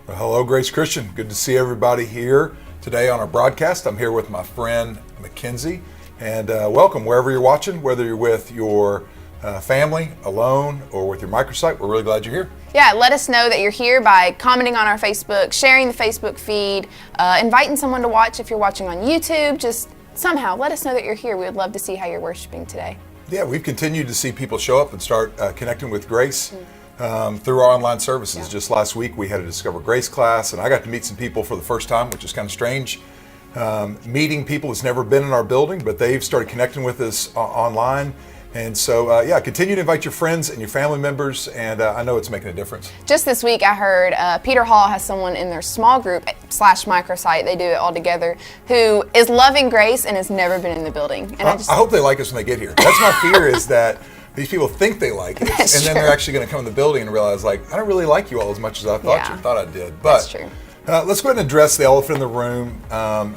Well, hello, Grace Christian. Good to see everybody here today on our broadcast. I'm here with my friend Mackenzie, and welcome wherever you're watching, whether you're with your family, alone, or with your microsite. We're really glad you're here. Yeah, let us know that you're here by commenting on our Facebook, sharing the Facebook feed, inviting someone to watch if you're watching on YouTube. Just somehow let us know that you're here. We would love to see how you're worshiping today. Yeah, we've continued to see people show up and start connecting with Grace through our online services. Just last week we had a Discover Grace class, and I got to meet some people for the first time, which is kind of strange. Meeting people that's never been in our building, but they've started connecting with us online. And so, continue to invite your friends and your family members, and I know it's making a difference. Just this week, I heard Peter Hall has someone in their small group / microsite, they do it all together, who is loving Grace and has never been in the building. And I hope they like us when they get here. That's my fear, is that these people think they like us, and then they're actually going to come in the building and realize, like, I don't really like you all as much as I thought I did. But that's true. Let's go ahead and address the elephant in the room.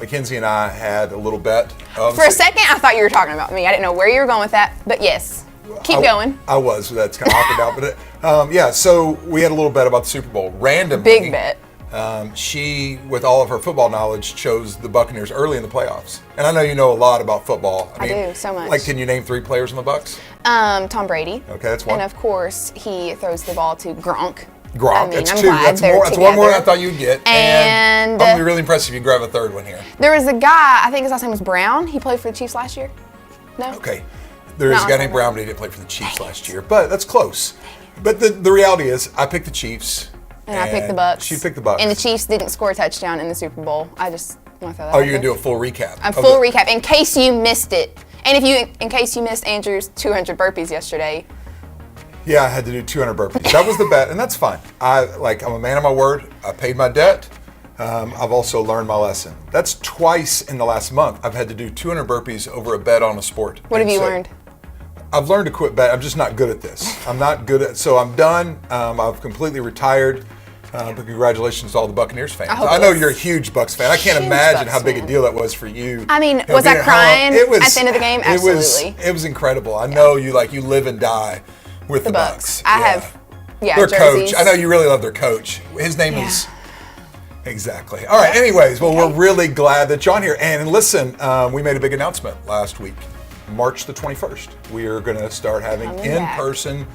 Mackenzie and I had a little bet. For a second, I thought you were talking about me. I didn't know where you were going with that, but yes, keep going. I was. That's kind of awkward now. But so we had a little bet about the Super Bowl. Randomly. Big bet. She, with all of her football knowledge, chose the Buccaneers early in the playoffs. And I know you know a lot about football. I do, so much. Like, can you name 3 players in the Bucs? Tom Brady. Okay, that's one. And of course, he throws the ball to Gronk. That's 2. That's one more than I thought you'd get. And I'm going to be really impressed if you grab a third one here. There was a guy, I think his last name was Brown. He played for the Chiefs last year. No? Okay. There is a guy named Brown, but he didn't play for the Chiefs last year. But that's close. But the reality is, I picked the Chiefs. And I picked the Bucs. She picked the Bucs. And the Chiefs didn't score a touchdown in the Super Bowl. I just want to throw that out there. You're going to do a full recap? A full recap, in case you missed it. And in case you missed Andrew's 200 burpees yesterday. Yeah, I had to do 200 burpees. That was the bet, and that's fine. I'm a man of my word. I paid my debt. I've also learned my lesson. That's twice in the last month I've had to do 200 burpees over a bet on a sport. What have you learned? I've learned to quit bet. I'm just not good at this. I'm not good at. So I'm done. I've completely retired. But congratulations to all the Buccaneers fans. I know you're a huge Bucs fan. I can't imagine how big a deal that was for you. I mean, was I crying at the end of the game? Absolutely. It was incredible. I know you live and die with the Bucs. I have, their jerseys. Coach. I know you really love their coach. His name is exactly. All right. Anyways, we're really glad that you're on here. And listen, we made a big announcement last week, March the 21st. We are going to start having in-person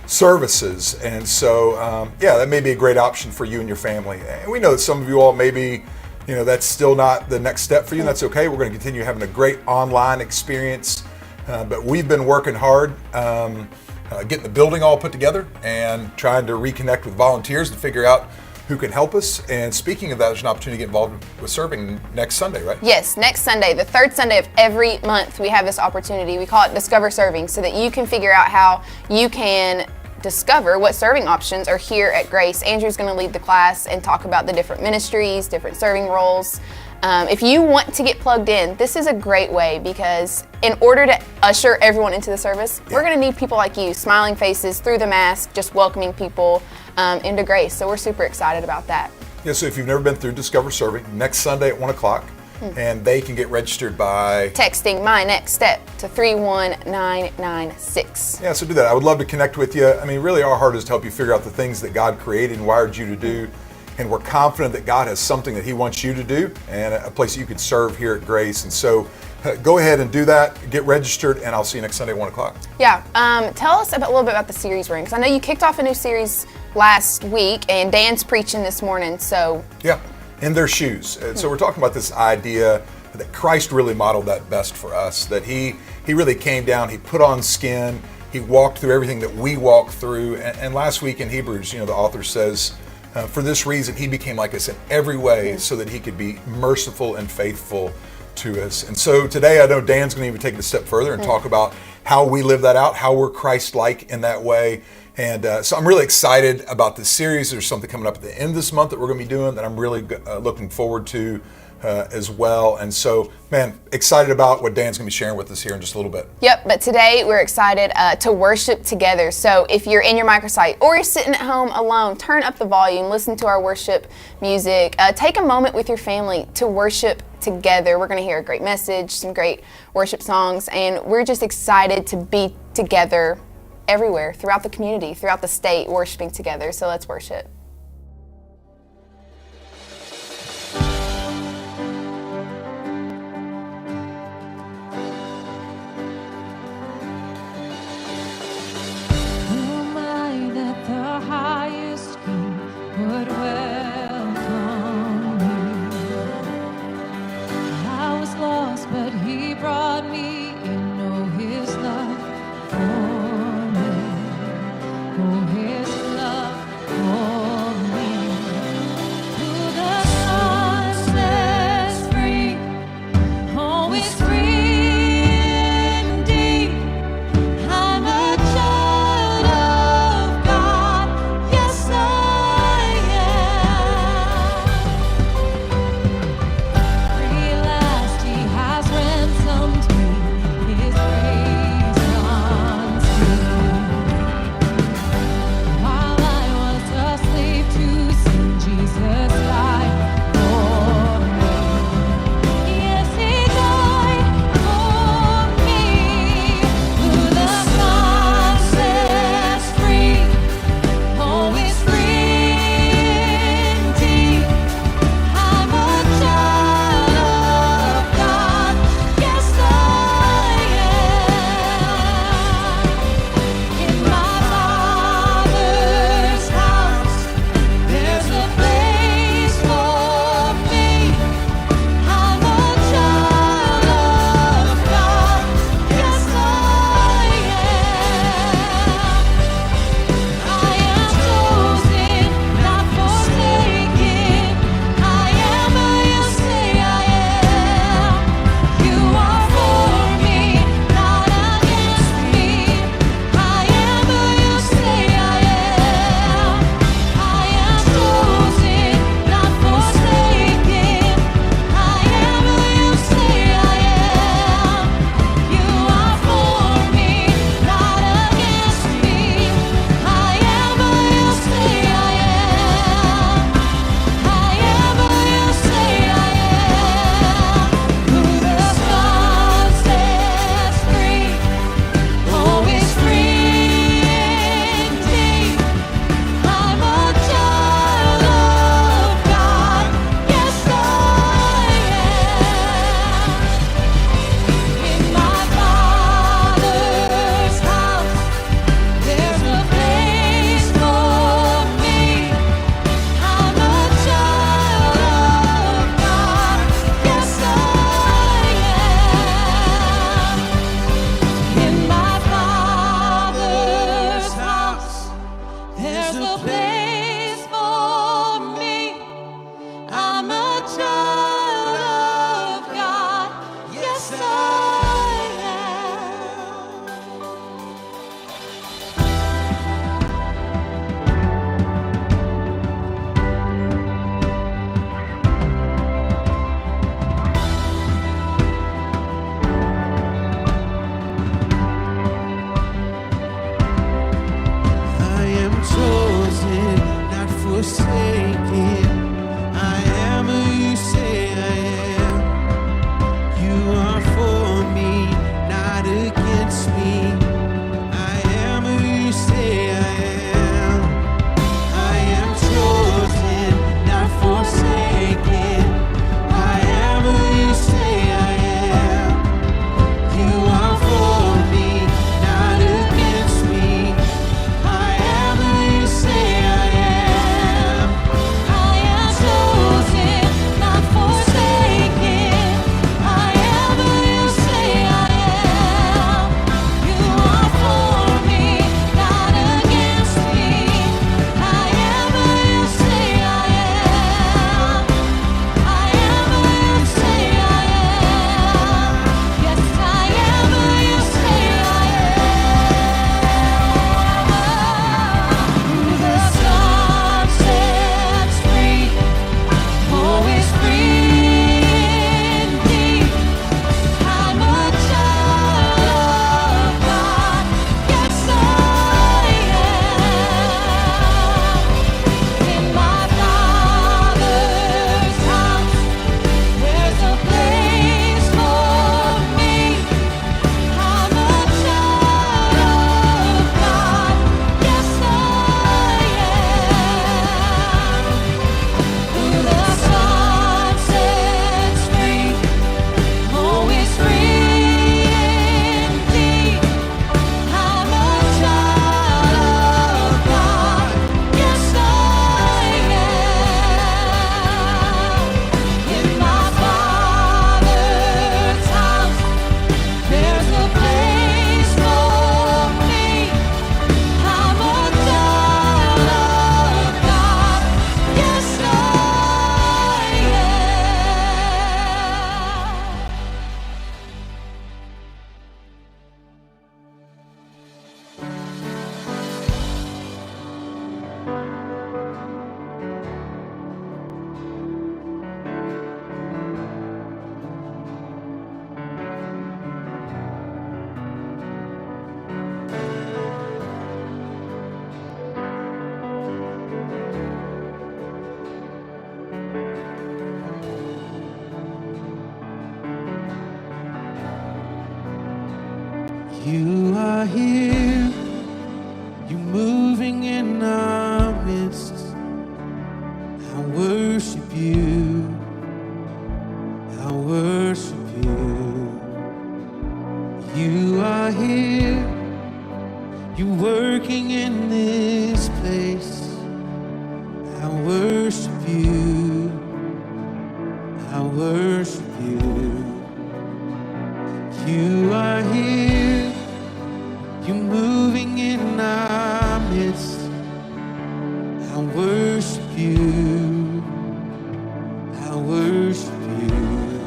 services, and so that may be a great option for you and your family. And we know that some of you all maybe, that's still not the next step for you. And that's okay. We're going to continue having a great online experience, but we've been working hard. Getting the building all put together and trying to reconnect with volunteers to figure out who can help us. And speaking of that, there's an opportunity to get involved with serving next Sunday, right? Yes, next Sunday, the 3rd Sunday of every month, we have this opportunity. We call it Discover Serving, so that you can figure out how you can discover what serving options are here at Grace. Andrew's going to lead the class and talk about the different ministries, different serving roles. If you want to get plugged in, this is a great way, because in order to usher everyone into the service, we're going to need people like you, smiling faces through the mask, just welcoming people into Grace. So we're super excited about that. Yeah, so if you've never been through Discover Serving, next Sunday at 1 o'clock, and they can get registered by texting My Next Step to 31996. Yeah, so do that. I would love to connect with you. I mean, really our heart is to help you figure out the things that God created and wired you to do. And we're confident that God has something that He wants you to do and a place that you can serve here at Grace. And so go ahead and do that. Get registered, and I'll see you next Sunday at 1 o'clock. Yeah. Tell us a little bit about the series we're in, because I know you kicked off a new series last week, and Dan's preaching this morning. So yeah, in their shoes. So we're talking about this idea that Christ really modeled that best for us, that He really came down, He put on skin, He walked through everything that we walk through. And last week in Hebrews, the author says, for this reason, He became like us in every way so that He could be merciful and faithful to us. And so today, I know Dan's going to even take it a step further and talk about how we live that out, how we're Christ-like in that way. And so I'm really excited about this series. There's something coming up at the end of this month that we're going to be doing that I'm really looking forward to as well. And so, man, excited about what Dan's going to be sharing with us here in just a little bit. Yep, but today we're excited to worship together. So if you're in your microsite or you're sitting at home alone, turn up the volume, listen to our worship music. Take a moment with your family to worship together. We're going to hear a great message, some great worship songs, and we're just excited to be together everywhere, throughout the community, throughout the state, worshiping together. So let's worship. child of God. Yes, I am chosen, not forsaken. I am who you say I am. You are for me, not against me. I am who you say I am. I am chosen, not forsaken. I am who you say I am. You are for me, not against me. I am who you say I am. I am chosen, not forsaken. I am who you say I am. You are for me, not against me. I am who you say I am. I am who you say I am. Yes, I am who you say I am. Who the Son sets free, always free indeed. I'm a child of God. Yes, I am. In my Father's house, there's a place for me. I'm a child of God. Yes, I am. Who the Son sets free, always free indeed. I'm a child of God. Yes, I am. In my Father's house, there's a place for me. I'm a child of God. Yes, I You are here, you moving in our midst. I worship you, I worship you. You are here, you working in this place. I worship you, I worship you. You are here, you moving in our midst. I worship you, I worship you.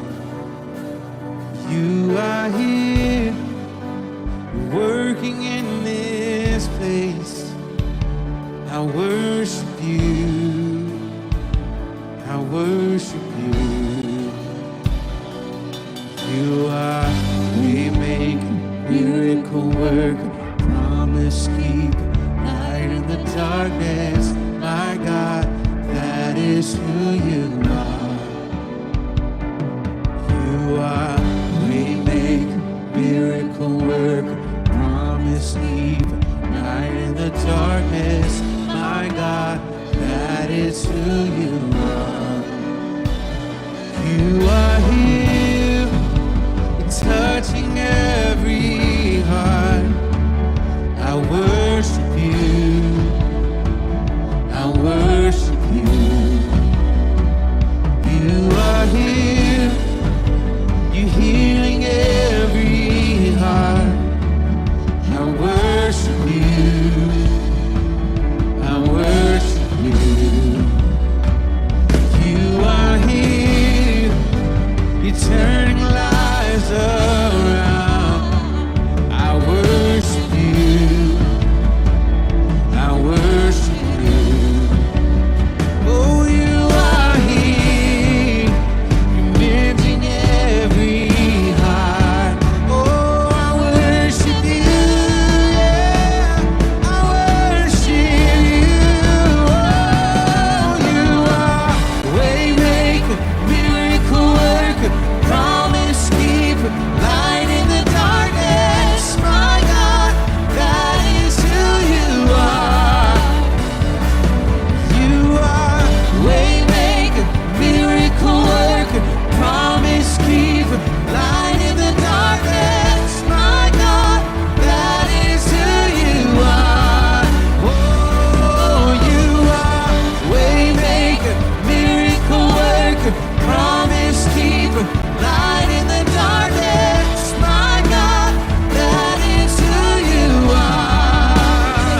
You are here, you're working in this place. I worship you, I worship you. You are waymaker, miracle worker, promise keeper, light in the darkness. My God, that is who you are. You are waymaker, miracle worker, promise keeper, light in the darkness. My God, that is who you are. You are here, touching every heart. I worship you, I worship you. light in the darkness, my God, that is who you are.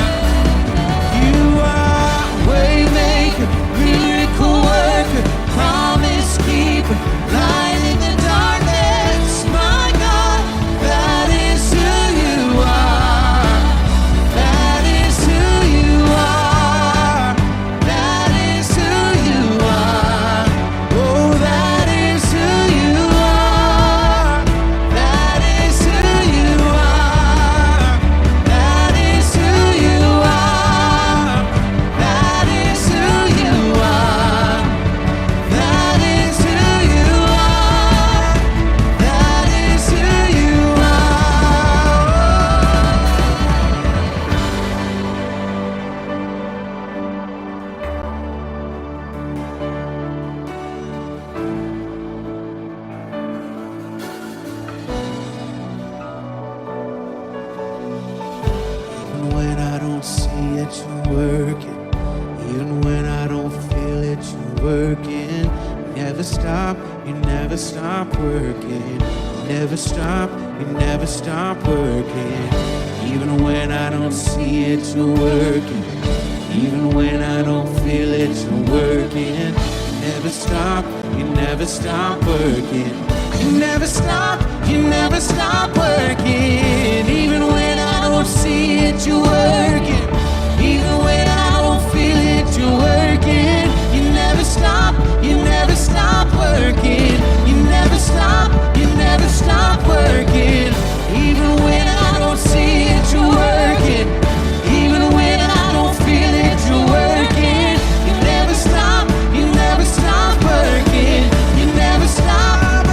You are waymaker, miracle worker, promise keeper, light in the darkness, my God, that is who you are. That is who you are. That is who you are. Oh, that is who you are. That is who you are. That is who you are. That is who you are. That is who you are. That is who you Even when I don't see it, you're working. Even when I don't feel it, you're working. You never stop working. You never stop working. Even when I don't see it, you're working. Even when I don't feel it, you're working. You never stop working. You never stop working. Even when I don't see it, you're working. Even when I don't feel it, you're working. You never stop working. You never stop working. Even when I don't see it, you're working. Even when I don't feel it, you're working. You never stop working. You never stop.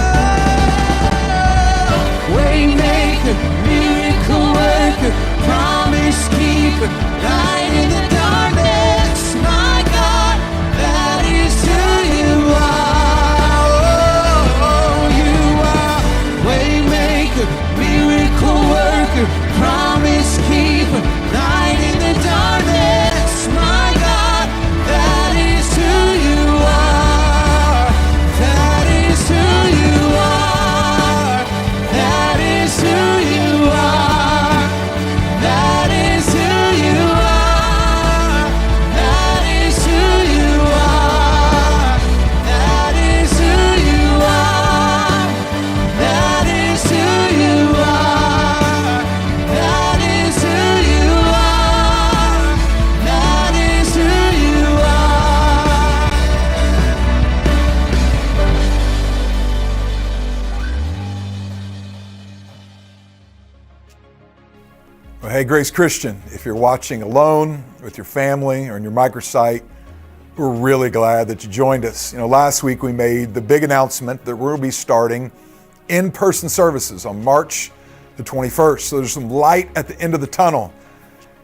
Waymaker, miracle worker, promise keeper, light in the darkness, my God, that is who you are. Oh, you are waymaker, miracle worker, promise keeper, light in the darkness, my God, that is who you are. That is who you are. That is who you are. That is who you are. That is who you are. That is who you are. That is who you are. That is who you are. That is who you are. Well, hey, Grace Christian, if you're watching alone, with your family, or in your microsite, we're really glad that you joined us. Last week we made the big announcement that we'll be starting in-person services on March the 21st. So there's some light at the end of the tunnel.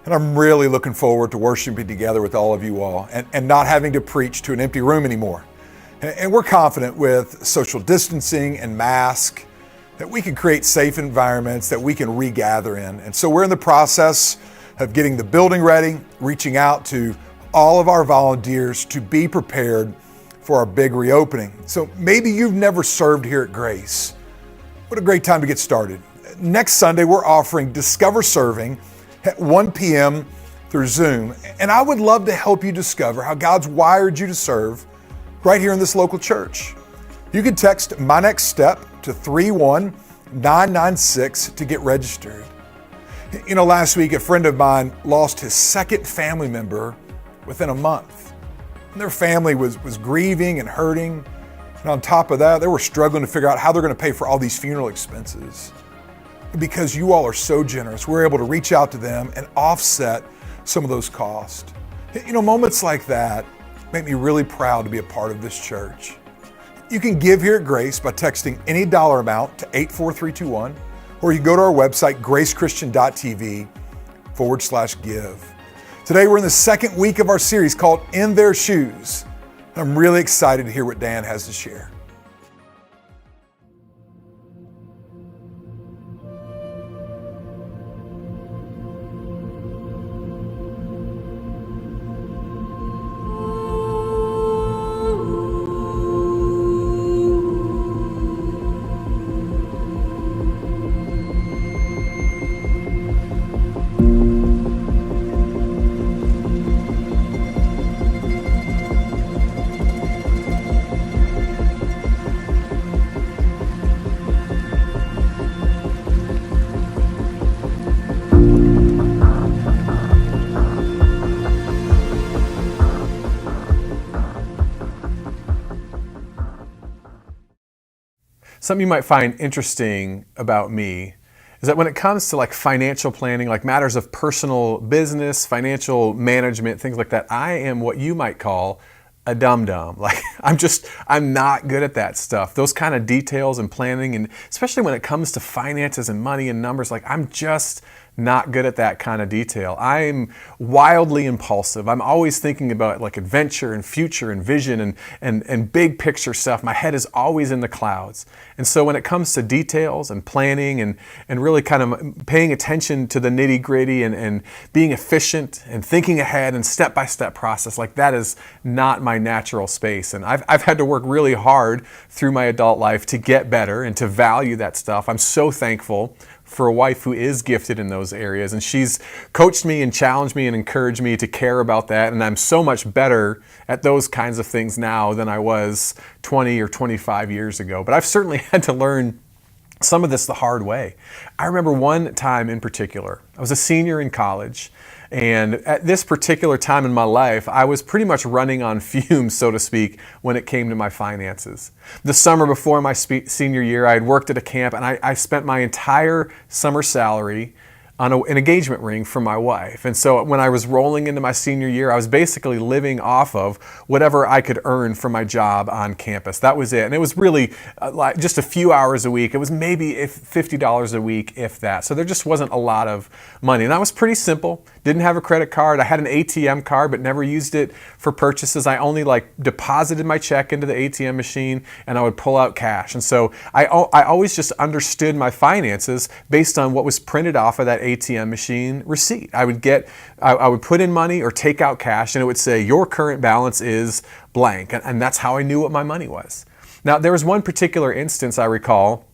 And I'm really looking forward to worshiping together with all of you all and not having to preach to an empty room anymore. And we're confident with social distancing and masks that we can create safe environments that we can regather in. And so we're in the process of getting the building ready, reaching out to all of our volunteers to be prepared for our big reopening. So maybe you've never served here at Grace. What a great time to get started. Next Sunday, we're offering Discover Serving at 1 p.m. through Zoom. And I would love to help you discover how God's wired you to serve right here in this local church. You can text My Next Step to 31996 to get registered. Last week, a friend of mine lost his second family member within a month. And their family was grieving and hurting. And on top of that, they were struggling to figure out how they're going to pay for all these funeral expenses. Because you all are so generous, we're able to reach out to them and offset some of those costs. Moments like that make me really proud to be a part of this church. You can give here at Grace by texting any dollar amount to 84321, or you can go to our website, gracechristian.tv/give. Today, we're in the second week of our series called In Their Shoes. I'm really excited to hear what Dan has to share. something you might find interesting about me is that when it comes to like financial planning, like matters of personal business, financial management, things like that, I am what you might call a dum-dum. Like I'm not good at that stuff. Those kind of details and planning, and especially when it comes to finances and money and numbers, like I'm just not good at that kind of detail. I'm wildly impulsive. I'm always thinking about like adventure and future and vision and big picture stuff. My head is always in the clouds. And so when it comes to details and planning and really kind of paying attention to the nitty gritty and being efficient and thinking ahead and step-by-step process, like that is not my natural space. And I've had to work really hard through my adult life to get better and to value that stuff. I'm so thankful for a wife who is gifted in those areas, and she's coached me and challenged me and encouraged me to care about that, and I'm so much better at those kinds of things now than I was 20 or 25 years ago. But I've certainly had to learn some of this the hard way. I remember one time in particular, I was a senior in college, and at this particular time in my life, I was pretty much running on fumes, so to speak, when it came to my finances. The summer before my senior year, I had worked at a camp, and I spent my entire summer salary on an engagement ring for my wife. And so when I was rolling into my senior year, I was basically living off of whatever I could earn from my job on campus. That was it. And it was really like just a few hours a week. It was maybe $50 a week, if that. So there just wasn't a lot of money. And that was pretty simple. Didn't have a credit card. I had an ATM card, but never used it for purchases. I only deposited my check into the ATM machine, and I would pull out cash. And so I always just understood my finances based on what was printed off of that ATM machine receipt. I would put in money or take out cash, and it would say your current balance is blank, and that's how I knew what my money was. Now, there was one particular instance I recall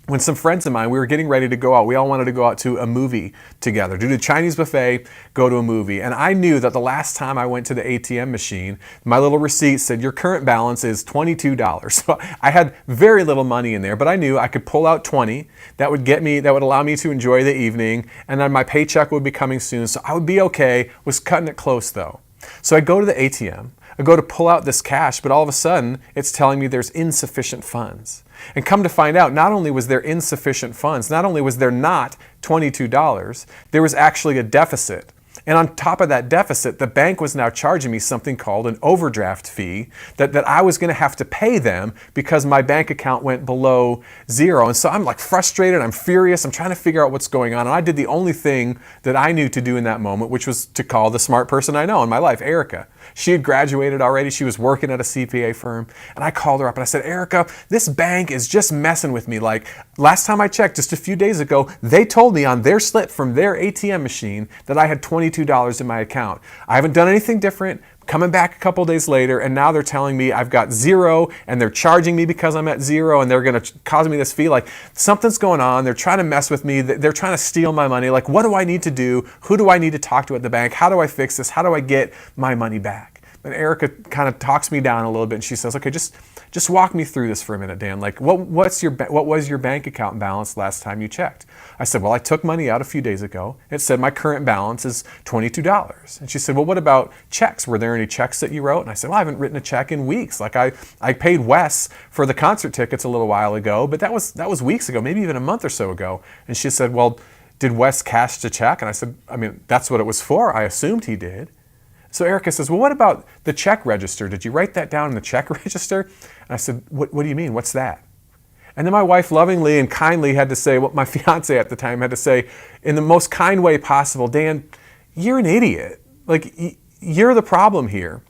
when some friends of mine, we were getting ready to go out. We all wanted to go out to a movie together, do the Chinese buffet, go to a movie. And I knew that the last time I went to the ATM machine, my little receipt said, your current balance is $22. So I had very little money in there, but I knew I could pull out 20. That would allow me to enjoy the evening. And then my paycheck would be coming soon. So I would be okay. Was cutting it close though. So I go to the ATM. I go to pull out this cash, but all of a sudden it's telling me there's insufficient funds. And come to find out, not only was there insufficient funds, not only was there not $22, there was actually a deficit. And on top of that deficit, the bank was now charging me something called an overdraft fee that I was going to have to pay them because my bank account went below zero. And so I'm like frustrated, I'm furious, I'm trying to figure out what's going on. And I did the only thing that I knew to do in that moment, which was to call the smart person I know in my life, Erica. She had graduated already. She was working at a CPA firm. And I called her up and I said, Erica, this bank is just messing with me. Like last time I checked, just a few days ago, they told me on their slip from their ATM machine that I had $22 in my account. I haven't done anything different. Coming back a couple days later, and now they're telling me I've got zero, and they're charging me because I'm at zero, and they're going to cause me this fee. Like something's going on. They're trying to mess with me. They're trying to steal my money. Like, what do I need to do? Who do I need to talk to at the bank? How do I fix this? How do I get my money back? And Erica kind of talks me down a little bit, and she says, "Okay, just walk me through this for a minute, Dan. Like, what was your bank account balance last time you checked?" I said, "Well, I took money out a few days ago. It said my current balance is $22." And she said, "Well, what about checks? Were there any checks that you wrote?" And I said, "Well, I haven't written a check in weeks. Like I paid Wes for the concert tickets a little while ago, but that was weeks ago, maybe even a month or so ago." And she said, "Well, did Wes cash the check?" And I said, "I mean, that's what it was for. I assumed he did." So Erica says, "Well, what about the check register? Did you write that down in the check register?" And I said, what do you mean? What's that?" And then my wife lovingly and kindly had to say, my fiance at the time had to say, in the most kind way possible, "Dan, you're an idiot. Like, you're the problem here."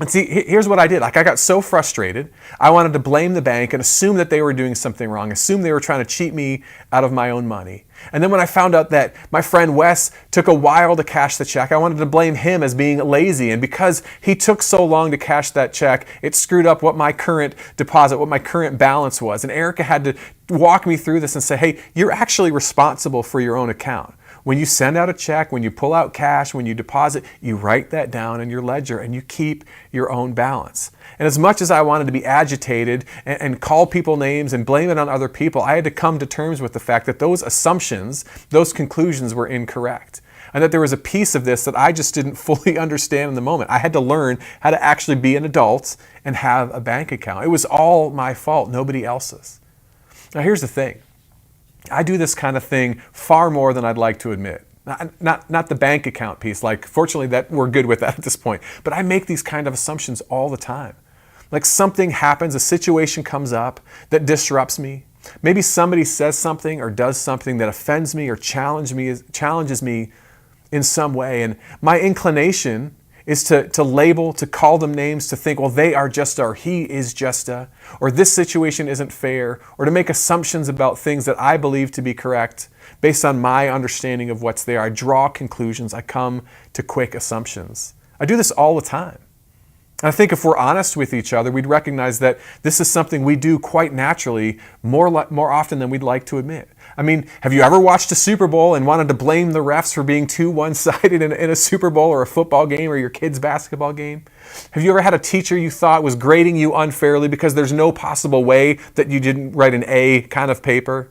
And see, here's what I did. Like, I got so frustrated. I wanted to blame the bank and assume that they were doing something wrong, assume they were trying to cheat me out of my own money. And then when I found out that my friend Wes took a while to cash the check, I wanted to blame him as being lazy. And because he took so long to cash that check, it screwed up what my current deposit, what my current balance was. And Erica had to walk me through this and say, "Hey, you're actually responsible for your own account. When you send out a check, when you pull out cash, when you deposit, you write that down in your ledger and you keep your own balance." And as much as I wanted to be agitated and call people names and blame it on other people, I had to come to terms with the fact that those assumptions, those conclusions were incorrect. And that there was a piece of this that I just didn't fully understand in the moment. I had to learn how to actually be an adult and have a bank account. It was all my fault, nobody else's. Now here's the thing. I do this kind of thing far more than I'd like to admit. Not the bank account piece, like fortunately that we're good with that at this point, but I make these kind of assumptions all the time. Like something happens, a situation comes up that disrupts me. Maybe somebody says something or does something that offends me or challenges me in some way, and my inclination is to label, to call them names, to think, well, they are just a, or he is just a, or this situation isn't fair, or to make assumptions about things that I believe to be correct based on my understanding of what's there. I draw conclusions. I come to quick assumptions. I do this all the time. And I think if we're honest with each other, we'd recognize that this is something we do quite naturally more often than we'd like to admit. I mean, have you ever watched a Super Bowl and wanted to blame the refs for being too one-sided in a Super Bowl or a football game or your kid's basketball game? Have you ever had a teacher you thought was grading you unfairly because there's no possible way that you didn't write an A kind of paper?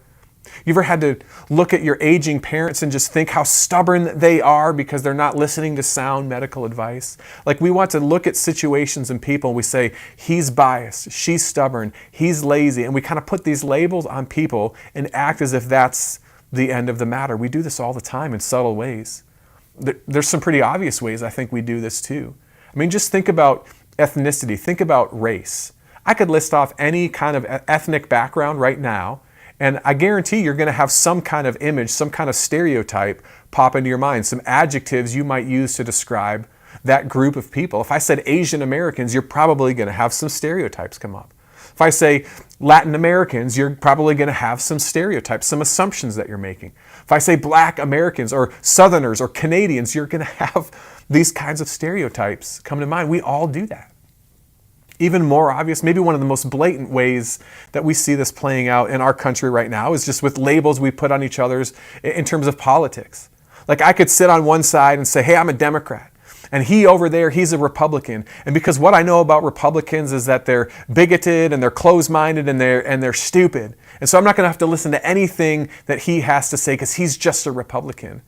You ever had to look at your aging parents and just think how stubborn they are because they're not listening to sound medical advice? Like, we want to look at situations and people and we say, he's biased, she's stubborn, he's lazy, and we kind of put these labels on people and act as if that's the end of the matter. We do this all the time in subtle ways. There's some pretty obvious ways I think we do this too. I mean, just think about ethnicity, think about race. I could list off any kind of ethnic background right now, and I guarantee you're going to have some kind of image, some kind of stereotype pop into your mind, some adjectives you might use to describe that group of people. If I said Asian Americans, you're probably going to have some stereotypes come up. If I say Latin Americans, you're probably going to have some stereotypes, some assumptions that you're making. If I say Black Americans or Southerners or Canadians, you're going to have these kinds of stereotypes come to mind. We all do that. Even more obvious, maybe one of the most blatant ways that we see this playing out in our country right now is just with labels we put on each other's in terms of politics. Like, I could sit on one side and say, hey, I'm a Democrat. And he over there, he's a Republican. And because what I know about Republicans is that they're bigoted and they're closed-minded and they're stupid. And so I'm not going to have to listen to anything that he has to say because he's just a Republican.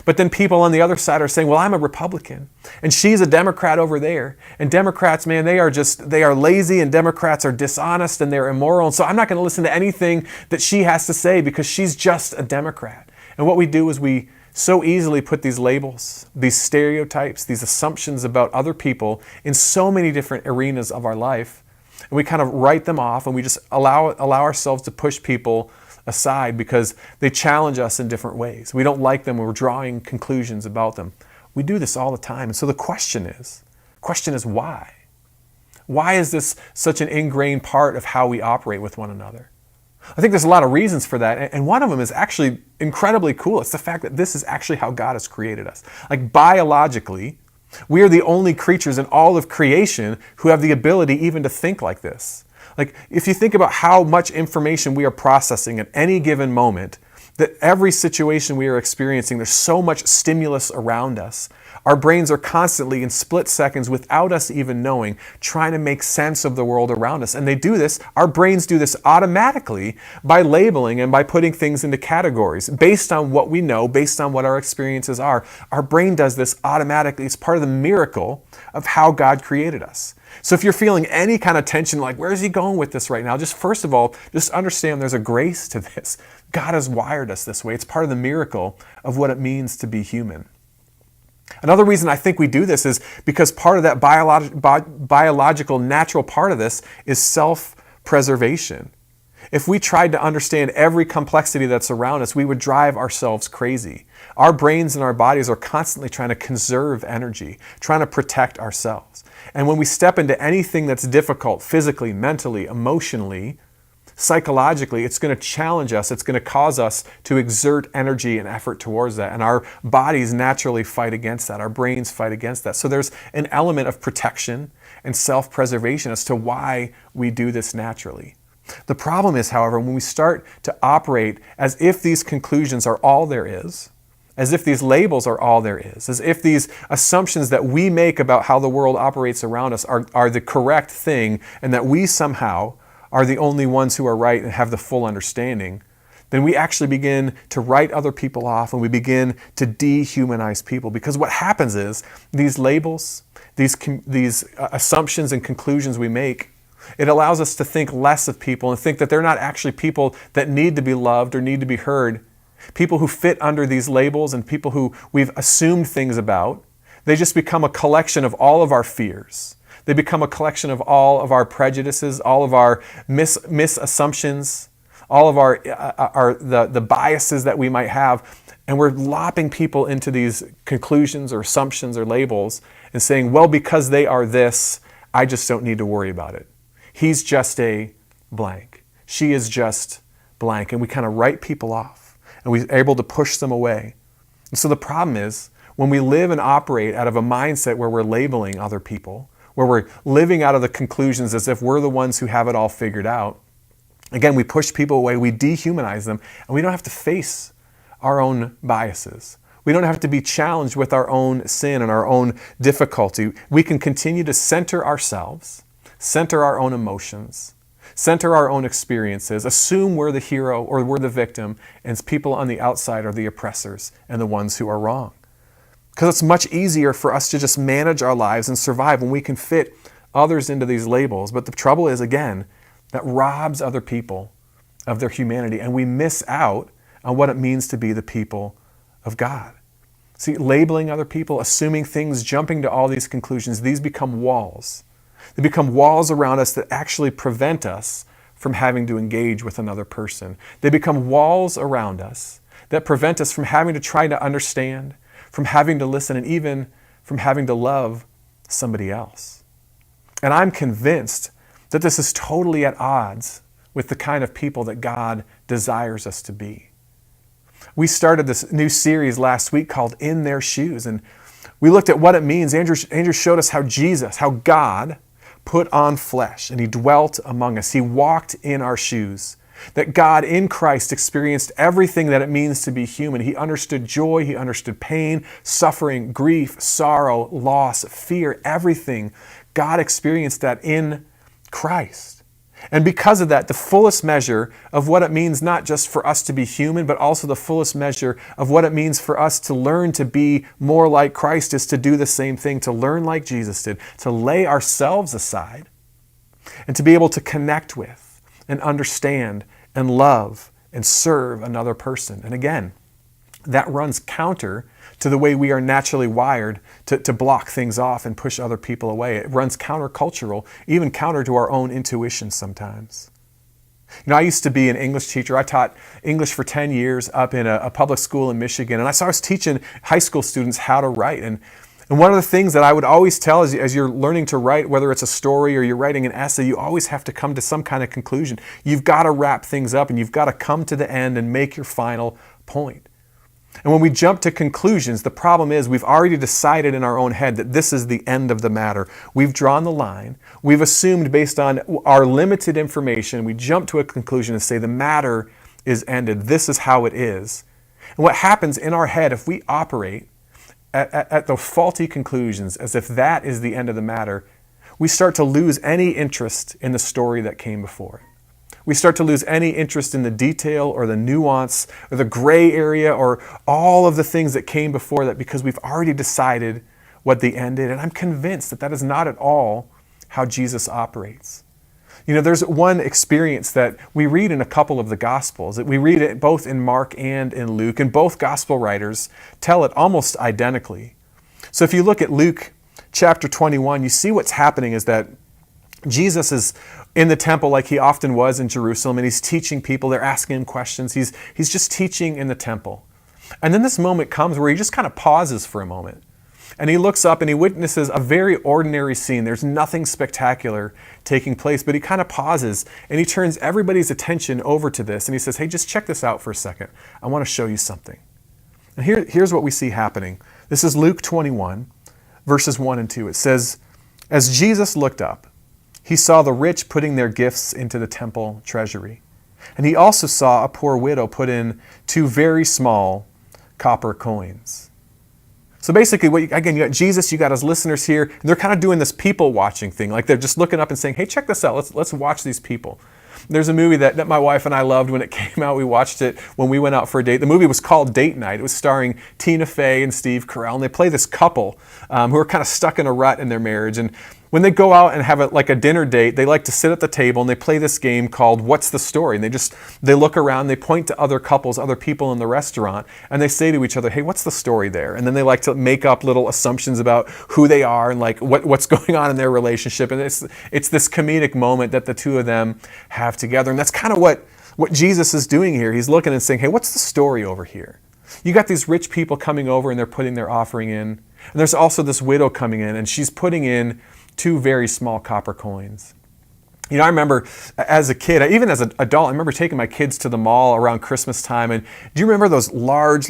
But then people on the other side are saying, well, I'm a Republican and she's a Democrat over there. And Democrats, man, they are lazy, and Democrats are dishonest and they're immoral. And so I'm not going to listen to anything that she has to say because she's just a Democrat. And what we do is we so easily put these labels, these stereotypes, these assumptions about other people in so many different arenas of our life. And we kind of write them off, and we just allow ourselves to push people aside because they challenge us in different ways. We don't like them when we're drawing conclusions about them. We do this all the time. And so the question is why? Why is this such an ingrained part of how we operate with one another? I think there's a lot of reasons for that, and one of them is actually incredibly cool. It's the fact that this is actually how God has created us. Like, biologically, we are the only creatures in all of creation who have the ability even to think like this. Like, if you think about how much information we are processing at any given moment, that every situation we are experiencing, there's so much stimulus around us. Our brains are constantly, in split seconds, without us even knowing, trying to make sense of the world around us. And they do this, our brains do this automatically by labeling and by putting things into categories based on what we know, based on what our experiences are. Our brain does this automatically. It's part of the miracle of how God created us. So if you're feeling any kind of tension, like, where is he going with this right now? Just first of all, just understand there's a grace to this. God has wired us this way. It's part of the miracle of what it means to be human. Another reason I think we do this is because part of that biological, natural part of this is self-preservation. If we tried to understand every complexity that's around us, we would drive ourselves crazy. Our brains and our bodies are constantly trying to conserve energy, trying to protect ourselves. And when we step into anything that's difficult, physically, mentally, emotionally, psychologically, it's going to challenge us. It's going to cause us to exert energy and effort towards that. And our bodies naturally fight against that. Our brains fight against that. So there's an element of protection and self-preservation as to why we do this naturally. The problem is, however, when we start to operate as if these conclusions are all there is, as if these labels are all there is, as if these assumptions that we make about how the world operates around us are the correct thing, and that we somehow are the only ones who are right and have the full understanding, then we actually begin to write other people off, and we begin to dehumanize people. Because what happens is these labels, these assumptions and conclusions we make, It allows us to think less of people and think that they're not actually people that need to be loved or need to be heard. People who fit under these labels and people who we've assumed things about, they just become a collection of all of our fears. They become a collection of all of our prejudices, all of our misassumptions, all of the biases that we might have. And we're lopping people into these conclusions or assumptions or labels and saying, well, because they are this, I just don't need to worry about it. He's just a blank. She is just blank. And we kind of write people off and we're able to push them away. And so the problem is when we live and operate out of a mindset where we're labeling other people, where we're living out of the conclusions as if we're the ones who have it all figured out, again, we push people away, we dehumanize them, and we don't have to face our own biases. We don't have to be challenged with our own sin and our own difficulty. We can continue to center ourselves, center our own emotions, center our own experiences, assume we're the hero or we're the victim, and people on the outside are the oppressors and the ones who are wrong. Because it's much easier for us to just manage our lives and survive when we can fit others into these labels. But the trouble is, again, that robs other people of their humanity, and we miss out on what it means to be the people of God. See, labeling other people, assuming things, jumping to all these conclusions, these become walls. They become walls around us that actually prevent us from having to engage with another person. They become walls around us that prevent us from having to try to understand, from having to listen, and even from having to love somebody else. And I'm convinced that this is totally at odds with the kind of people that God desires us to be. We started this new series last week called In Their Shoes, and we looked at what it means. Andrew showed us how Jesus, how God put on flesh, and he dwelt among us. He walked in our shoes. That God in Christ experienced everything that it means to be human. He understood joy, he understood pain, suffering, grief, sorrow, loss, fear, everything. God experienced that in Christ. And because of that, the fullest measure of what it means not just for us to be human, but also the fullest measure of what it means for us to learn to be more like Christ is to do the same thing, to learn like Jesus did, to lay ourselves aside and to be able to connect with and understand and love and serve another person. And again, that runs counter to the way we are naturally wired to block things off and push other people away. It runs countercultural, even counter to our own intuition sometimes. You know, I used to be an English teacher. I taught English for 10 years up in a public school in Michigan, and I was teaching high school students how to write. And one of the things that I would always tell as you're learning to write, whether it's a story or you're writing an essay, you always have to come to some kind of conclusion. You've got to wrap things up, and you've got to come to the end and make your final point. And when we jump to conclusions, the problem is we've already decided in our own head that this is the end of the matter. We've drawn the line. We've assumed based on our limited information, we jump to a conclusion and say the matter is ended. This is how it is. And what happens in our head if we operate at the faulty conclusions as if that is the end of the matter, we start to lose any interest in the story that came before it. We start to lose any interest in the detail or the nuance or the gray area or all of the things that came before that because we've already decided what the end is. And I'm convinced that that is not at all how Jesus operates. You know, there's one experience that we read in a couple of the Gospels. That we read it both in Mark and in Luke, and both Gospel writers tell it almost identically. So if you look at Luke chapter 21, you see what's happening is that Jesus is in the temple like he often was in Jerusalem, and he's teaching people. They're asking him questions. He's just teaching in the temple. And then this moment comes where he just kind of pauses for a moment. And he looks up and he witnesses a very ordinary scene. There's nothing spectacular taking place, but he kind of pauses and he turns everybody's attention over to this. And he says, hey, just check this out for a second. I want to show you something. And here's what we see happening. This is Luke 21, verses 1 and 2. It says, as Jesus looked up, he saw the rich putting their gifts into the temple treasury. And he also saw a poor widow put in 2 very small copper coins. So basically, again, you got Jesus, you got his listeners here, and they're kind of doing this people watching thing. Like they're just looking up and saying, hey, check this out. Let's watch these people. There's a movie that my wife and I loved when it came out. We watched it when we went out for a date. The movie was called Date Night. It was starring Tina Fey and Steve Carell. And they play this couple who are kind of stuck in a rut in their marriage. And When they go out and have a dinner date, they like to sit at the table and they play this game called What's the Story? And they look around, they point to other couples, other people in the restaurant, and they say to each other, hey, what's the story there? And then they like to make up little assumptions about who they are and like what's going on in their relationship. And it's this comedic moment that the two of them have together. And that's kind of what Jesus is doing here. He's looking and saying, hey, what's the story over here? You got these rich people coming over and they're putting their offering in. And there's also this widow coming in and she's putting in 2 very small copper coins. You know, I remember as a kid, even as an adult, I remember taking my kids to the mall around Christmas time. And do you remember those large,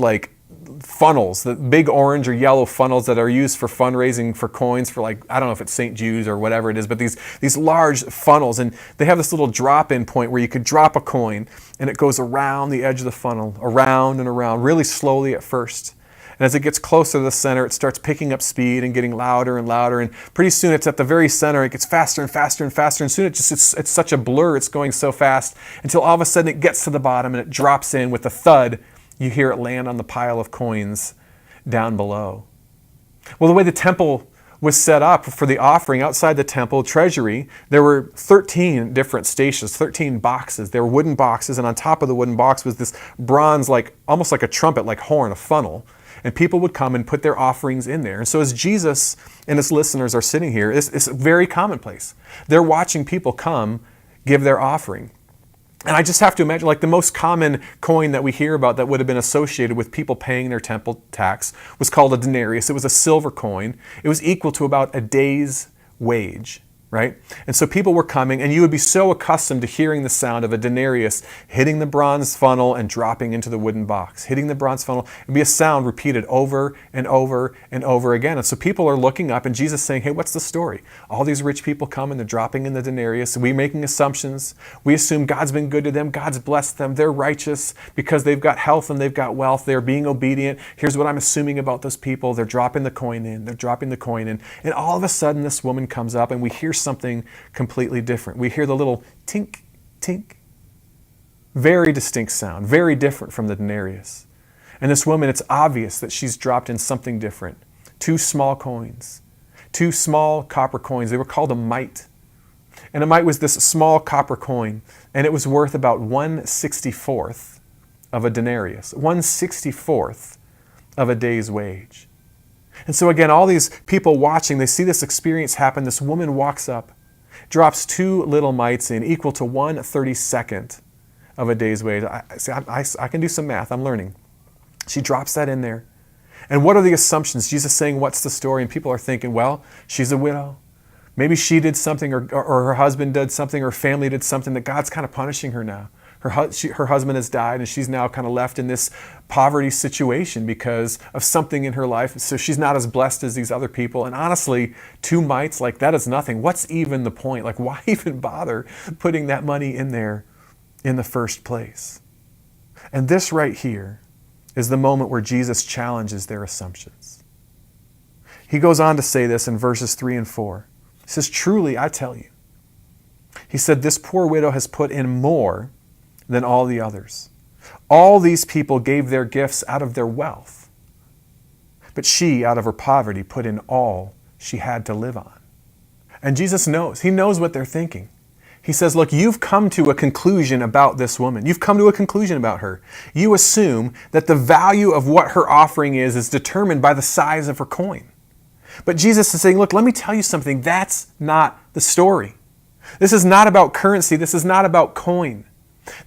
funnels, the big orange or yellow funnels that are used for fundraising for coins for I don't know if it's St. Jude's or whatever it is, but these large funnels, and they have this little drop-in point where you could drop a coin and it goes around the edge of the funnel, around and around, really slowly at first. And as it gets closer to the center, it starts picking up speed and getting louder and louder. And pretty soon it's at the very center. It gets faster and faster and faster. And soon it's such a blur. It's going so fast until all of a sudden it gets to the bottom and it drops in with a thud. You hear it land on the pile of coins down below. Well, the way the temple was set up for the offering outside the temple treasury, there were 13 different stations, 13 boxes. They were wooden boxes. And on top of the wooden box was this bronze, almost like a trumpet, like horn, a funnel. And people would come and put their offerings in there. And so as Jesus and his listeners are sitting here, it's very commonplace. They're watching people come give their offering. And I just have to imagine, the most common coin that we hear about that would have been associated with people paying their temple tax was called a denarius. It was a silver coin. It was equal to about a day's wage. Right? And so people were coming, and you would be so accustomed to hearing the sound of a denarius hitting the bronze funnel and dropping into the wooden box, hitting the bronze funnel. It would be a sound repeated over and over and over again. And so people are looking up, and Jesus saying, hey, what's the story? All these rich people come, and they're dropping in the denarius. We're making assumptions. We assume God's been good to them. God's blessed them. They're righteous because they've got health and they've got wealth. They're being obedient. Here's what I'm assuming about those people. They're dropping the coin in. They're dropping the coin in. And all of a sudden, this woman comes up, and we hear something completely different. We hear the little tink, tink. Very distinct sound, very different from the denarius. And this woman, it's obvious that she's dropped in something different. 2 small coins, 2 small copper coins. They were called a mite. And a mite was this small copper coin, and it was worth about 1/64th of a denarius, 1/64th of a day's wage. And so again, all these people watching, they see this experience happen. This woman walks up, drops 2 little mites in, equal to 1/32nd of a day's wage. I can do some math. I'm learning. She drops that in there. And what are the assumptions? Jesus saying, what's the story? And people are thinking, well, she's a widow. Maybe she did something, or her husband did something, or family did something that God's kind of punishing her now. Her husband has died, and she's now kind of left in this poverty situation because of something in her life. So she's not as blessed as these other people. And honestly, 2 mites, that is nothing. What's even the point? Why even bother putting that money in there in the first place? And this right here is the moment where Jesus challenges their assumptions. He goes on to say this in verses 3 and 4. He says, truly, I tell you. He said, this poor widow has put in more than all the others. All these people gave their gifts out of their wealth, but she, out of her poverty, put in all she had to live on. And Jesus knows. He knows what they're thinking. He says, look, you've come to a conclusion about this woman. You've come to a conclusion about her. You assume that the value of what her offering is determined by the size of her coin. But Jesus is saying, look, let me tell you something. That's not the story. This is not about currency. This is not about coin.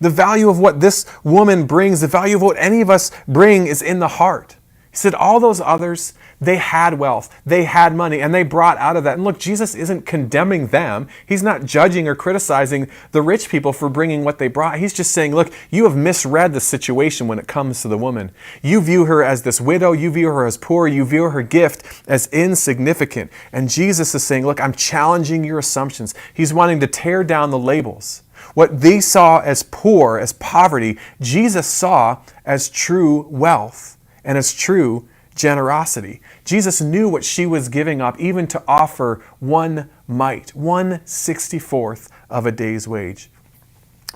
The value of what this woman brings, the value of what any of us bring is in the heart. He said all those others, they had wealth, they had money, and they brought out of that. And look, Jesus isn't condemning them. He's not judging or criticizing the rich people for bringing what they brought. He's just saying, look, you have misread the situation when it comes to the woman. You view her as this widow, you view her as poor, you view her gift as insignificant. And Jesus is saying, look, I'm challenging your assumptions. He's wanting to tear down the labels. What they saw as poor, as poverty, Jesus saw as true wealth and as true generosity. Jesus knew what she was giving up, even to offer 1 mite, 1/64th of a day's wage.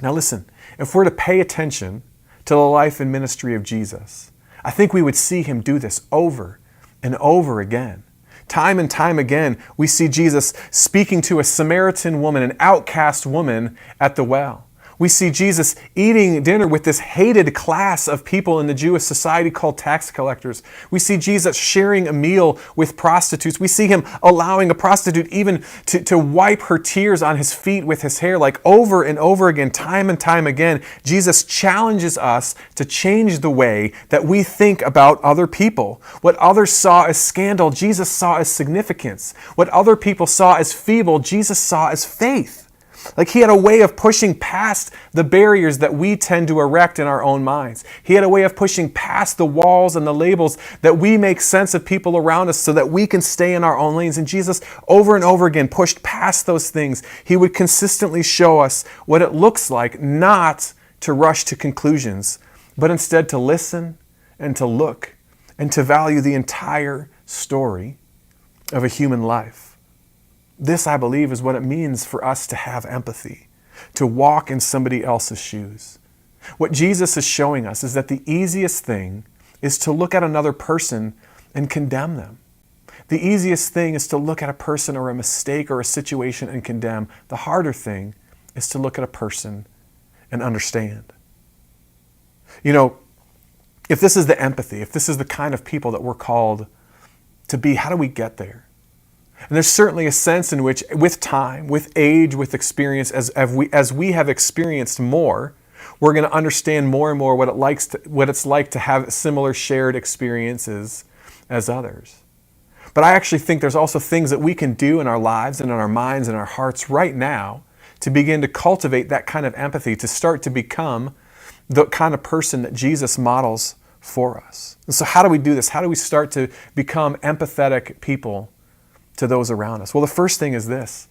Now listen, if we're to pay attention to the life and ministry of Jesus, I think we would see him do this over and over again. Time and time again, we see Jesus speaking to a Samaritan woman, an outcast woman at the well. We see Jesus eating dinner with this hated class of people in the Jewish society called tax collectors. We see Jesus sharing a meal with prostitutes. We see him allowing a prostitute even to wipe her tears on his feet with his hair. Like over and over again, time and time again, Jesus challenges us to change the way that we think about other people. What others saw as scandal, Jesus saw as significance. What other people saw as feeble, Jesus saw as faith. Like he had a way of pushing past the barriers that we tend to erect in our own minds. He had a way of pushing past the walls and the labels that we make sense of people around us so that we can stay in our own lanes. And Jesus, over and over again, pushed past those things. He would consistently show us what it looks like not to rush to conclusions, but instead to listen and to look and to value the entire story of a human life. This, I believe, is what it means for us to have empathy, to walk in somebody else's shoes. What Jesus is showing us is that the easiest thing is to look at another person and condemn them. The easiest thing is to look at a person or a mistake or a situation and condemn. The harder thing is to look at a person and understand. You know, if this is the empathy, if this is the kind of people that we're called to be, how do we get there? And there's certainly a sense in which, with time, with age, with experience, as we have experienced more, we're going to understand more and more what it's like to have similar shared experiences as others. But I actually think there's also things that we can do in our lives and in our minds and our hearts right now to begin to cultivate that kind of empathy, to start to become the kind of person that Jesus models for us. And so how do we do this? How do we start to become empathetic people to those around us? Well, the first thing is this.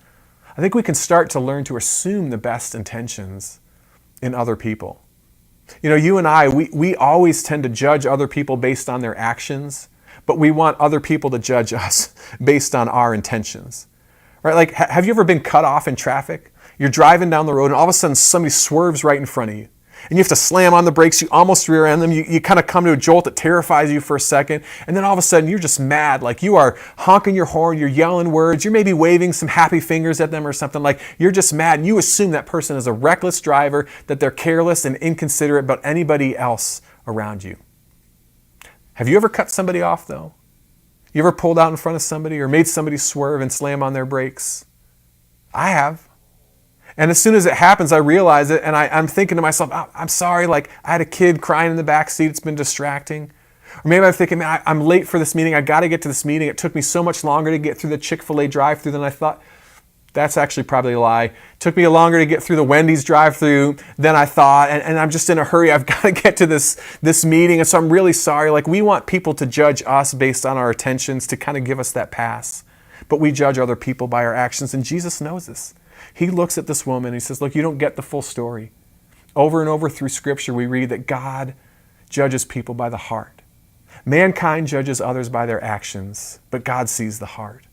I think we can start to learn to assume the best intentions in other people. You know, you and I, we always tend to judge other people based on their actions, but we want other people to judge us based on our intentions. Right? Like, have you ever been cut off in traffic? You're driving down the road and all of a sudden somebody swerves right in front of you. And you have to slam on the brakes, you almost rear end them, you kind of come to a jolt that terrifies you for a second, and then all of a sudden you're just mad, like you are honking your horn, you're yelling words, you're maybe waving some happy fingers at them or something, like you're just mad, and you assume that person is a reckless driver, that they're careless and inconsiderate about anybody else around you. Have you ever cut somebody off though? You ever pulled out in front of somebody or made somebody swerve and slam on their brakes? I have. And as soon as it happens, I realize it, and I'm thinking to myself, oh, I'm sorry, like I had a kid crying in the back seat, it's been distracting. Or maybe I'm thinking, man, I'm late for this meeting, I got to get to this meeting, it took me so much longer to get through the Chick-fil-A drive-thru than I thought. That's actually probably a lie. It took me longer to get through the Wendy's drive-thru than I thought, and I'm just in a hurry, I've got to get to this meeting, and so I'm really sorry. Like we want people to judge us based on our intentions, to kind of give us that pass. But we judge other people by our actions, and Jesus knows this. He looks at this woman and he says, look, you don't get the full story. Over and over through Scripture, we read that God judges people by the heart. Mankind judges others by their actions, but God sees the heart.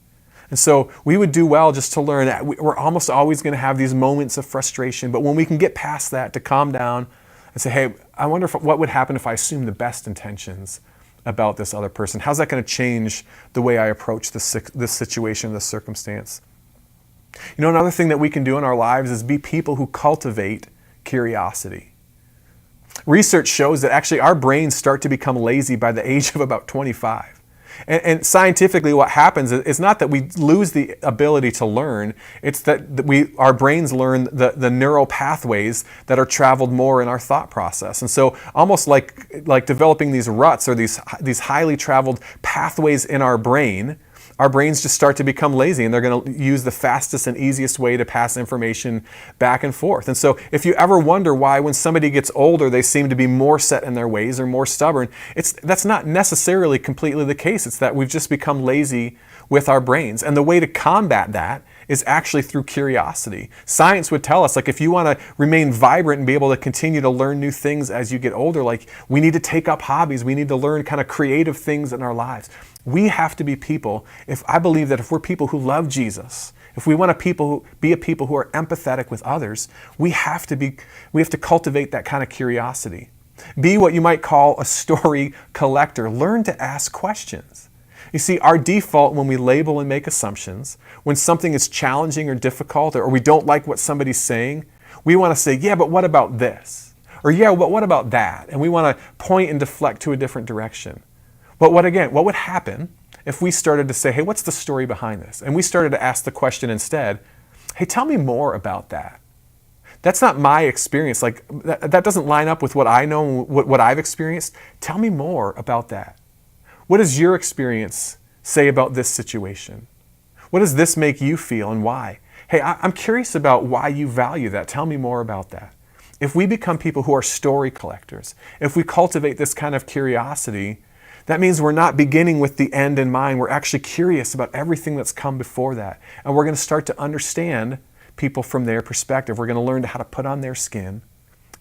And so we would do well just to learn that we're almost always going to have these moments of frustration, but when we can get past that, to calm down and say, hey, I wonder what would happen if I assume the best intentions about this other person. How's that going to change the way I approach this situation, this circumstance? You know, another thing that we can do in our lives is be people who cultivate curiosity. Research shows that actually our brains start to become lazy by the age of about 25. And scientifically what happens is not that we lose the ability to learn, it's that our brains learn the neural pathways that are traveled more in our thought process. And so almost like developing these ruts or these highly traveled pathways in our brains just start to become lazy, and they're going to use the fastest and easiest way to pass information back and forth. And so if you ever wonder why when somebody gets older they seem to be more set in their ways or more stubborn, that's not necessarily completely the case. It's that we've just become lazy with our brains. And the way to combat that is actually through curiosity. Science would tell us, like, if you want to remain vibrant and be able to continue to learn new things as you get older, like, we need to take up hobbies. We need to learn kind of creative things in our lives. We have to be people, I believe that if we're people who love Jesus, if we want to be a people who are empathetic with others, we have to cultivate that kind of curiosity. Be what you might call a story collector. Learn to ask questions. You see, our default when we label and make assumptions, when something is challenging or difficult, or we don't like what somebody's saying, we want to say, yeah, but what about this? Or yeah, but what about that? And we want to point and deflect to a different direction. But what would happen if we started to say, hey, what's the story behind this? And we started to ask the question instead, hey, tell me more about that. That's not my experience. Like that doesn't line up with what I know, what I've experienced. Tell me more about that. What does your experience say about this situation? What does this make you feel and why? Hey, I'm curious about why you value that. Tell me more about that. If we become people who are story collectors, if we cultivate this kind of curiosity, that means we're not beginning with the end in mind. We're actually curious about everything that's come before that. And we're going to start to understand people from their perspective. We're going to learn how to put on their skin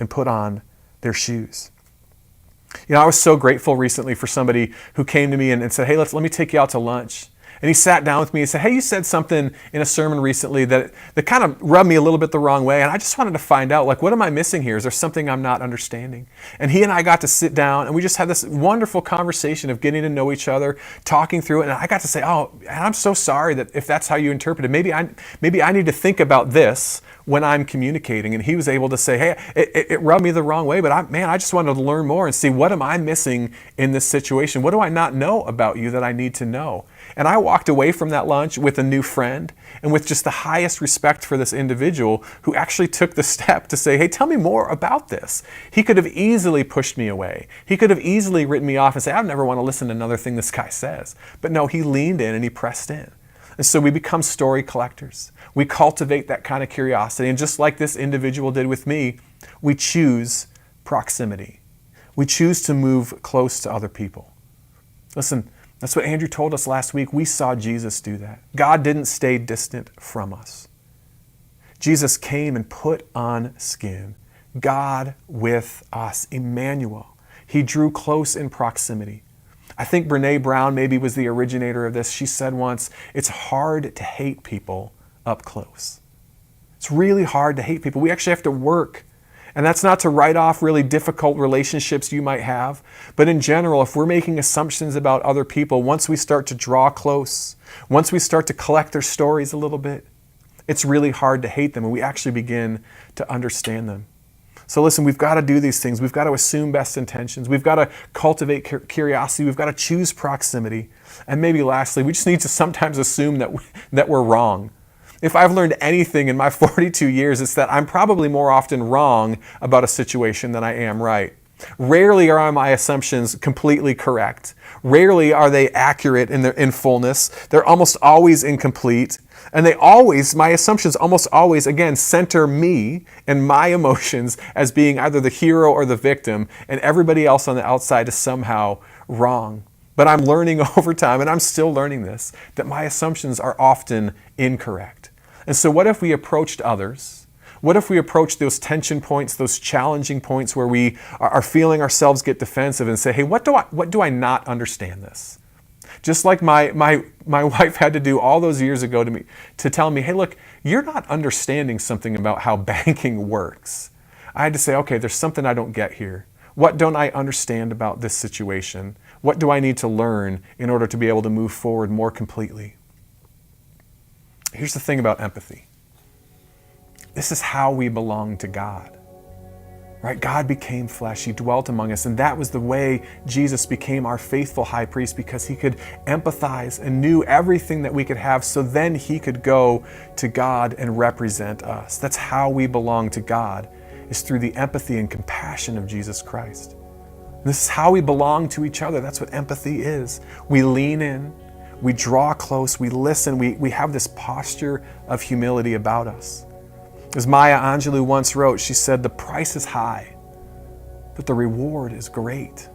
and put on their shoes. You know, I was so grateful recently for somebody who came to me and said, hey, let me take you out to lunch. And he sat down with me and said, hey, you said something in a sermon recently that kind of rubbed me a little bit the wrong way. And I just wanted to find out, like, what am I missing here? Is there something I'm not understanding? And he and I got to sit down and we just had this wonderful conversation of getting to know each other, talking through it. And I got to say, oh, and I'm so sorry that if that's how you interpret it, maybe I need to think about this when I'm communicating. And he was able to say, hey, it rubbed me the wrong way, but I just wanted to learn more and see, what am I missing in this situation? What do I not know about you that I need to know? And I walked away from that lunch with a new friend and with just the highest respect for this individual who actually took the step to say, hey, tell me more about this. He could have easily pushed me away. He could have easily written me off and say, I never want to listen to another thing this guy says. But no, he leaned in and he pressed in. And so we become story collectors. We cultivate that kind of curiosity. And just like this individual did with me, we choose proximity. We choose to move close to other people. Listen, that's what Andrew told us last week. We saw Jesus do that. God didn't stay distant from us. Jesus came and put on skin. God with us, Emmanuel. He drew close in proximity. I think Brene Brown maybe was the originator of this. She said once, it's hard to hate people up close. It's really hard to hate people. We actually have to work. And that's not to write off really difficult relationships you might have. But in general, if we're making assumptions about other people, once we start to draw close, once we start to collect their stories a little bit, it's really hard to hate them, and we actually begin to understand them. So listen, we've got to do these things. We've got to assume best intentions. We've got to cultivate curiosity. We've got to choose proximity. And maybe lastly, we just need to sometimes assume that we're wrong. If I've learned anything in my 42 years, it's that I'm probably more often wrong about a situation than I am right. Rarely are my assumptions completely correct. Rarely are they accurate in fullness. They're almost always incomplete. And my assumptions almost always, again, center me and my emotions as being either the hero or the victim, and everybody else on the outside is somehow wrong. But I'm learning over time, and I'm still learning this, that my assumptions are often incorrect. And so what if we approached others? What if we approach those tension points, those challenging points where we are feeling ourselves get defensive and say, hey, what do I not understand this? Just like my wife had to do all those years ago to tell me, hey, look, you're not understanding something about how banking works. I had to say, okay, there's something I don't get here. What don't I understand about this situation? What do I need to learn in order to be able to move forward more completely? Here's the thing about empathy. This is how we belong to God. Right? God became flesh. He dwelt among us. And that was the way Jesus became our faithful high priest, because he could empathize and knew everything that we could have, so then he could go to God and represent us. That's how we belong to God, is through the empathy and compassion of Jesus Christ. And this is how we belong to each other. That's what empathy is. We lean in, we draw close, we listen, we have this posture of humility about us. As Maya Angelou once wrote, she said, the price is high, but the reward is great.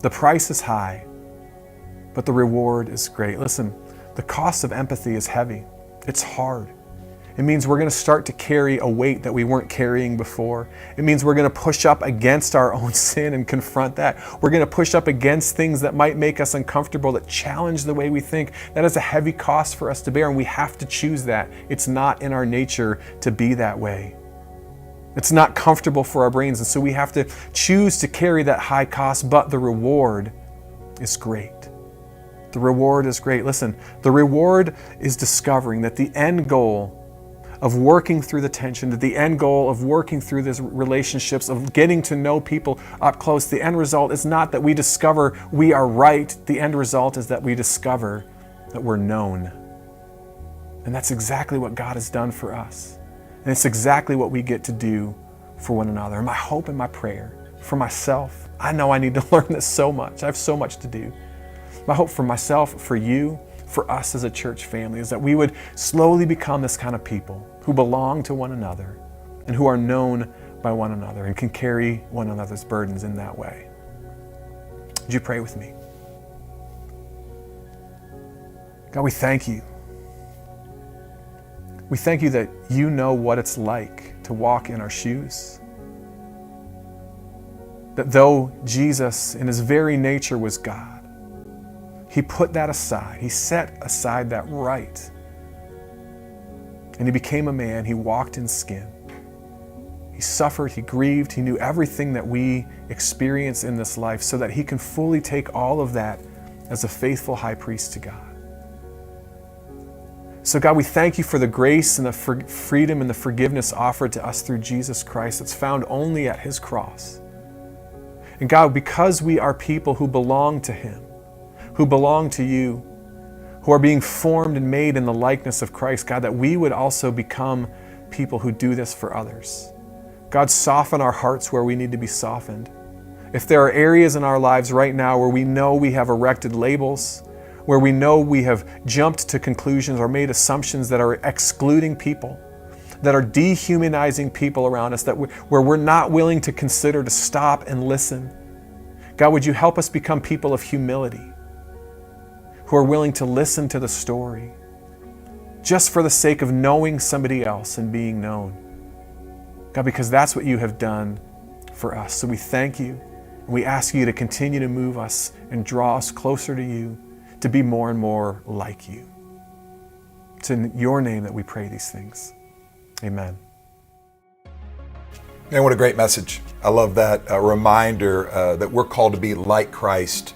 The price is high, but the reward is great. Listen, the cost of empathy is heavy. It's hard. It means we're going to start to carry a weight that we weren't carrying before. It means we're going to push up against our own sin and confront that. We're going to push up against things that might make us uncomfortable, that challenge the way we think. That is a heavy cost for us to bear, and we have to choose that. It's not in our nature to be that way. It's not comfortable for our brains, and so we have to choose to carry that high cost, but the reward is great. The reward is great. Listen, the reward is discovering that the end goal of working through the tension, that the end goal of working through these relationships, of getting to know people up close, the end result is not that we discover we are right. The end result is that we discover that we're known. And that's exactly what God has done for us. And it's exactly what we get to do for one another. And my hope and my prayer for myself, I know I need to learn this so much. I have so much to do. My hope for myself, for you, for us as a church family is that we would slowly become this kind of people who belong to one another and who are known by one another and can carry one another's burdens in that way. Would you pray with me? God, we thank you. We thank you that you know what it's like to walk in our shoes. That though Jesus in his very nature was God, he put that aside. He set aside that right. And he became a man. He walked in skin. He suffered, he grieved, he knew everything that we experience in this life so that he can fully take all of that as a faithful high priest to God. So God, we thank you for the grace and the freedom and the forgiveness offered to us through Jesus Christ that's found only at his cross. And God, because we are people who belong to him, who belong to you, who are being formed and made in the likeness of Christ, God, that we would also become people who do this for others. God, soften our hearts where we need to be softened. If there are areas in our lives right now where we know we have erected labels, where we know we have jumped to conclusions or made assumptions that are excluding people, that are dehumanizing people around us, where we're not willing to consider to stop and listen, God, would you help us become people of humility, who are willing to listen to the story just for the sake of knowing somebody else and being known. God, because that's what you have done for us. So we thank you, and we ask you to continue to move us and draw us closer to you, to be more and more like you. It's in your name that we pray these things. Amen. Man, what a great message. I love that reminder that we're called to be like Christ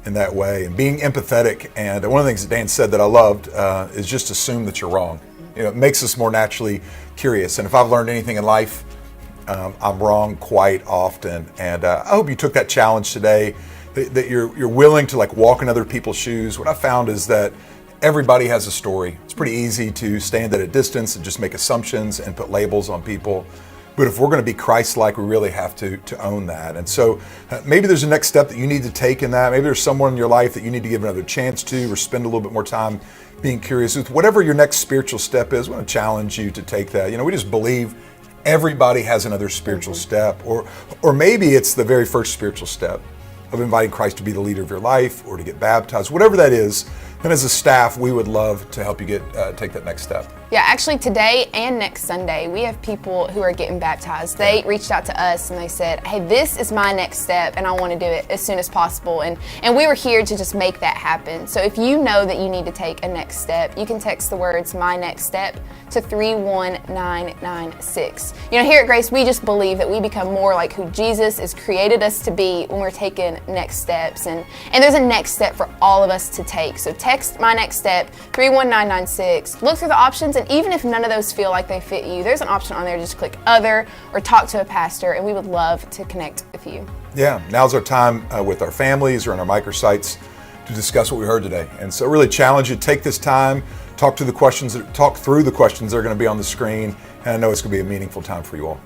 in that way, and being empathetic. And one of the things that Dan said that I loved is just assume that you're wrong. You know, it makes us more naturally curious. And if I've learned anything in life, I'm wrong quite often. And I hope you took that challenge today, that you're willing to walk in other people's shoes. What I found is that everybody has a story. It's pretty easy to stand at a distance and just make assumptions and put labels on people. But if we're going to be Christ-like, we really have to own that. And so maybe there's a next step that you need to take in that. Maybe there's someone in your life that you need to give another chance to, or spend a little bit more time being curious with. Whatever your next spiritual step is, I want to challenge you to take that. You know, we just believe everybody has another spiritual step, or maybe it's the very first spiritual step of inviting Christ to be the leader of your life or to get baptized, whatever that is. And as a staff, we would love to help you take that next step. Yeah, actually today and next Sunday, we have people who are getting baptized. They reached out to us and they said, hey, this is my next step and I want to do it as soon as possible. And we were here to just make that happen. So if you know that you need to take a next step, you can text the words, my next step, to 31996. You know, here at Grace, we just believe that we become more like who Jesus has created us to be when we're taking next steps. And there's a next step for all of us to take. So text my next step, 31996. Look through the options, and even if none of those feel like they fit you, there's an option on there to just click other or talk to a pastor, and we would love to connect with you. Yeah, now's our time with our families or on our microsites to discuss what we heard today. And so really challenge you to take this time, talk through the questions that are going to be on the screen, and I know it's going to be a meaningful time for you all.